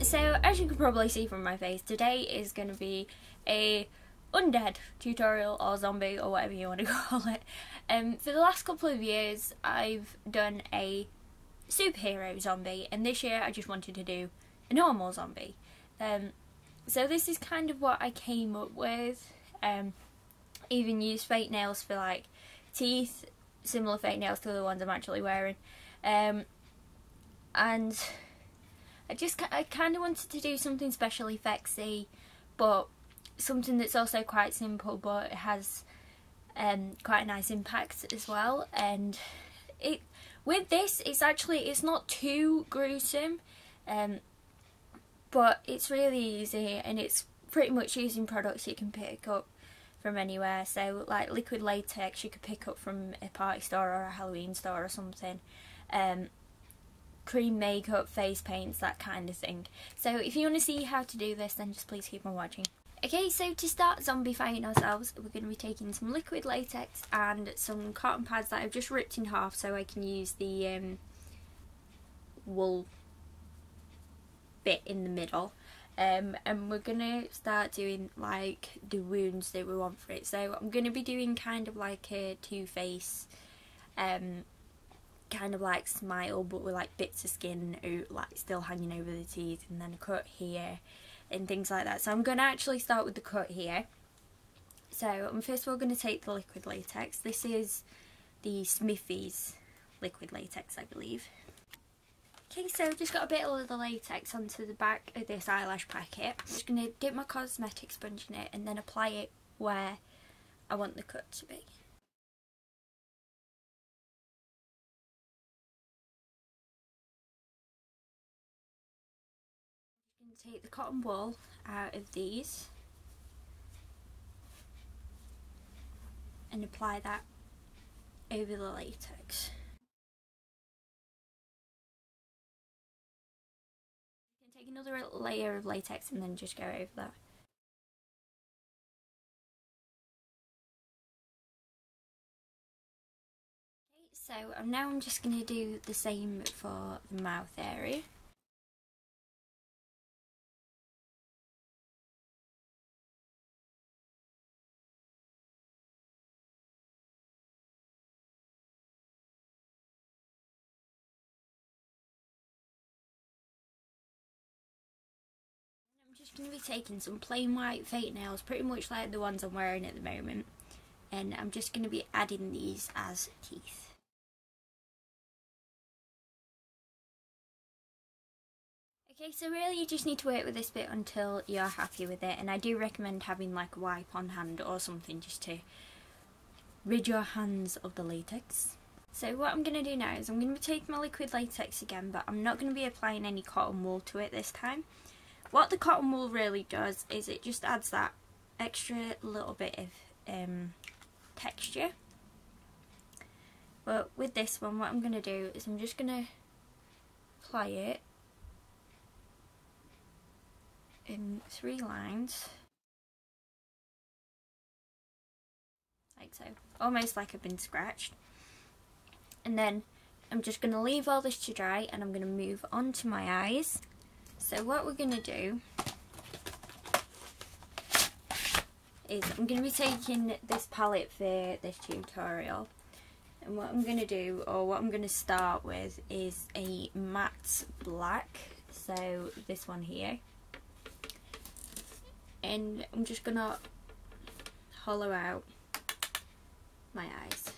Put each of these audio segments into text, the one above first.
So as you can probably see from my face, today is going to be a undead tutorial or zombie or whatever you want to call it. For the last couple of years I've done a superhero zombie, and this year I just wanted to do a normal zombie. So this is kind of what I came up with. Even used fake nails for like teeth, similar fake nails to the ones I'm actually wearing. And I kind of wanted to do something special effectsy, but something that's also quite simple, but it has quite a nice impact as well. And with this, it's not too gruesome, but it's really easy, and it's pretty much using products you can pick up from anywhere. So like liquid latex you could pick up from a party store or a Halloween store or something. Cream makeup, face paints, that kind of thing. So if you want to see how to do this, then just please keep on watching. Okay, so to start zombifying ourselves, we're going to be taking some liquid latex and some cotton pads that I've just ripped in half so I can use the wool bit in the middle. And we're going to start doing like the wounds that we want for it. So I'm going to be doing kind of like a two-face kind of like smile, but with like bits of skin like still hanging over the teeth, and then a cut here and things like that. So I'm going to actually start with the cut here. So I'm first of all going to take the liquid latex. This is the Smiffy's liquid latex, I believe. Okay, so I've just got a bit of the latex onto the back of this eyelash packet. I'm just going to dip my cosmetic sponge in it and then apply it where I want the cut to be. Take the cotton wool out of these and apply that over the latex. You can take another layer of latex and then just go over that. Okay, so now I'm just going to do the same for the mouth area. I'm just going to be taking some plain white fake nails, pretty much like the ones I'm wearing at the moment, and I'm just going to be adding these as teeth. Okay, so really you just need to work with this bit until you're happy with it, and I do recommend having like a wipe on hand or something just to rid your hands of the latex. So what I'm going to do now is I'm going to be taking my liquid latex again, but I'm not going to be applying any cotton wool to it this time. What the cotton wool really does is it just adds that extra little bit of texture. But with this one, what I'm going to do is I'm just going to apply it in 3 lines, like so, almost like I've been scratched. And then I'm just going to leave all this to dry, and I'm going to move on to my eyes. So what we're going to do is I'm going to be taking this palette for this tutorial, and what I'm going to do, or what I'm going to start with, is a matte black, so this one here, and I'm just going to hollow out my eyes.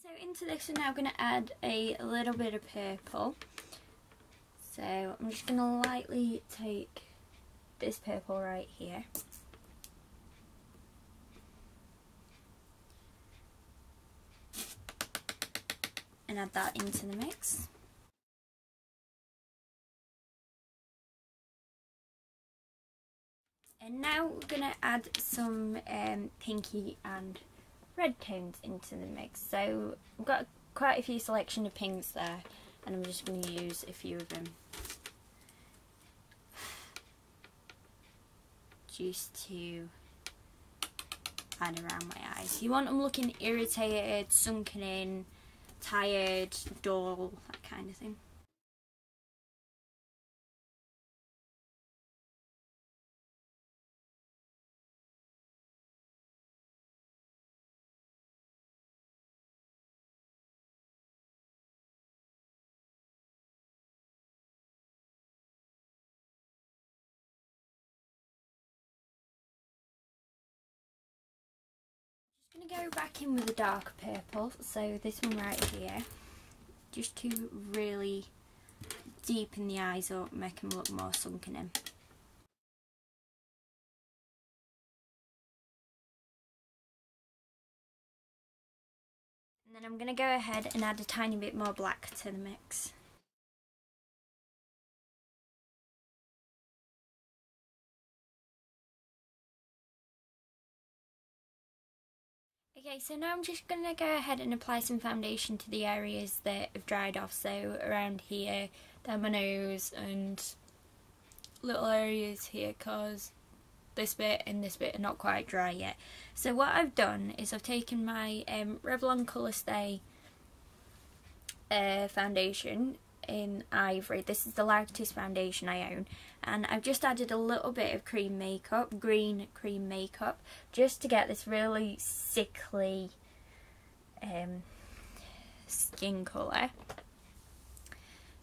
So into this we're now going to add a little bit of purple. So I'm just going to lightly take this purple right here. And add that into the mix. And now we're going to add some pinky and red tones into the mix. So I've got quite a few selection of pinks there, and I'm just going to use a few of them. just to add around my eyes. You want them looking irritated, sunken in, tired, dull, that kind of thing. I'm going to go back in with a darker purple, so this one right here, just to really deepen the eyes up, make them look more sunken in. And then I'm going to go ahead and add a tiny bit more black to the mix. Okay, so now I'm just going to go ahead and apply some foundation to the areas that have dried off, so around here, down my nose and little areas here, because this bit and this bit are not quite dry yet. So what I've done is I've taken my Revlon Colourstay foundation in Ivory. This is the lightest foundation I own, and I've just added a little bit of cream makeup, green cream makeup, just to get this really sickly skin colour.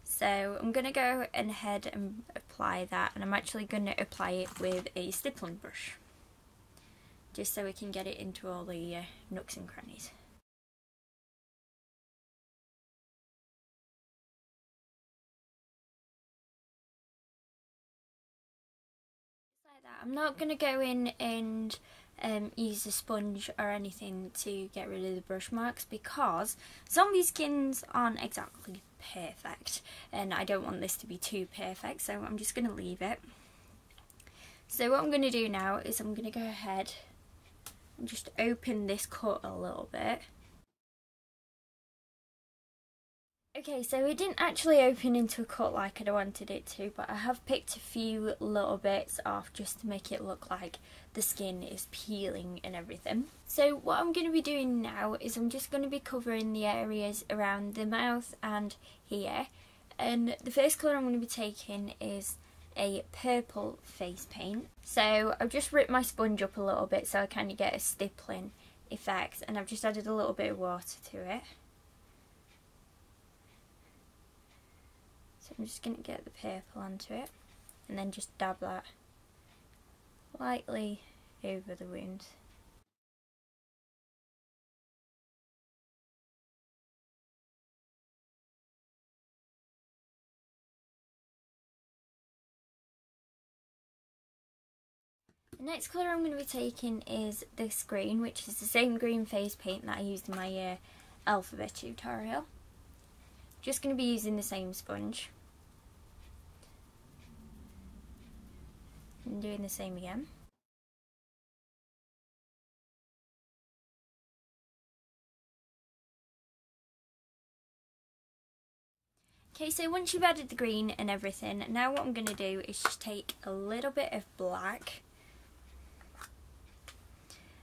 So I'm going to go ahead and apply that, and I'm actually going to apply it with a stippling brush, just so we can get it into all the nooks and crannies. I'm not going to go in and use a sponge or anything to get rid of the brush marks, because zombie skins aren't exactly perfect and I don't want this to be too perfect, so I'm just going to leave it. So what I'm going to do now is I'm going to go ahead and just open this cut a little bit. Okay, so it didn't actually open into a cut like I wanted it to, but I have picked a few little bits off just to make it look like the skin is peeling and everything. So what I'm going to be doing now is I'm just going to be covering the areas around the mouth and here. And the first colour I'm going to be taking is a purple face paint. So I've just ripped my sponge up a little bit so I kind of get a stippling effect, and I've just added a little bit of water to it. I'm just going to get the purple onto it and then just dab that lightly over the wound. The next colour I'm going to be taking is this green, which is the same green face paint that I used in my alphabet tutorial. Just going to be using the same sponge. And doing the same again. Okay, so once you've added the green and everything, now what I'm going to do is just take a little bit of black,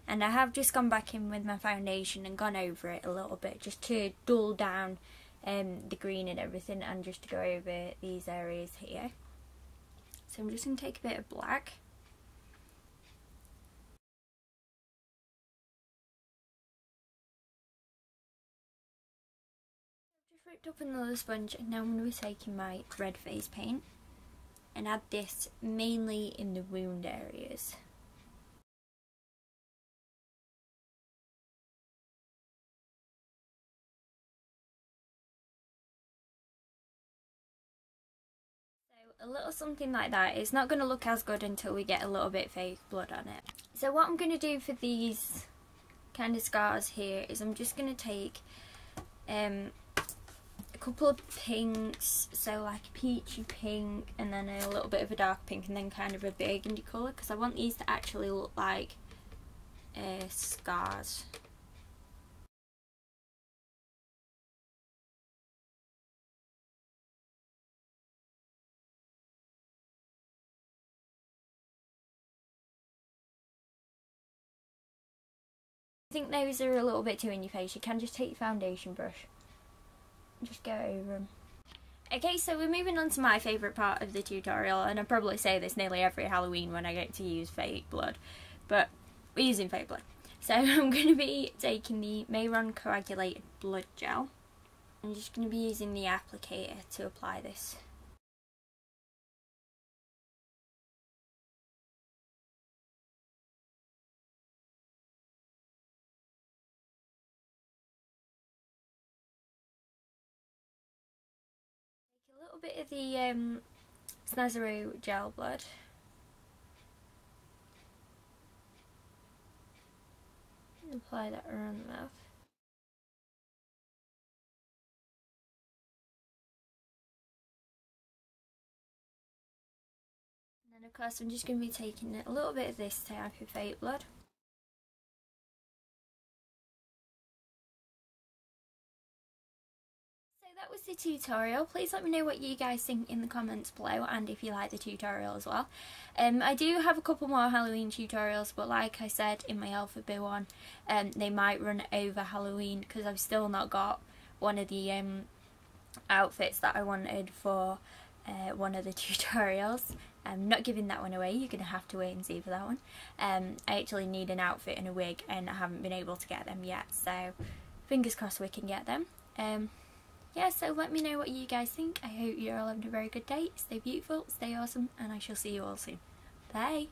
and I have just gone back in with my foundation and gone over it a little bit just to dull down the green and everything, and just to go over these areas here. So I'm just going to take a bit of black. I've just ripped up another sponge, and now I'm going to be taking my red face paint and add this mainly in the wound areas. A little something like that. It's not going to look as good until we get a little bit fake blood on it. So what I'm going to do for these kind of scars here is I'm just going to take a couple of pinks, so like a peachy pink and then a little bit of a dark pink and then kind of a burgundy colour, because I want these to actually look like scars. think those are a little bit too in your face, you can just take your foundation brush and just go over them. Okay, so we're moving on to my favourite part of the tutorial, and I probably say this nearly every Halloween when I get to use fake blood, but we're using fake blood. So I'm going to be taking the Mahron Coagulated Blood Gel. I'm just going to be using the applicator to apply this. Take a little bit of the Snazaroo Gel Blood. And apply that around the mouth. And then of course I'm just going to be taking a little bit of this type of fake blood. So that was the tutorial. Please let me know what you guys think in the comments below, and if you like the tutorial as well. I do have a couple more Halloween tutorials, but like I said in my Alphabet one, they might run over Halloween because I've still not got one of the outfits that I wanted for one of the tutorials. I'm not giving that one away, you're going to have to wait and see for that one. I actually need an outfit and a wig, and I haven't been able to get them yet, so fingers crossed we can get them. Yeah, so let me know what you guys think. I hope you're all having a very good day. Stay beautiful, stay awesome, and I shall see you all soon. Bye!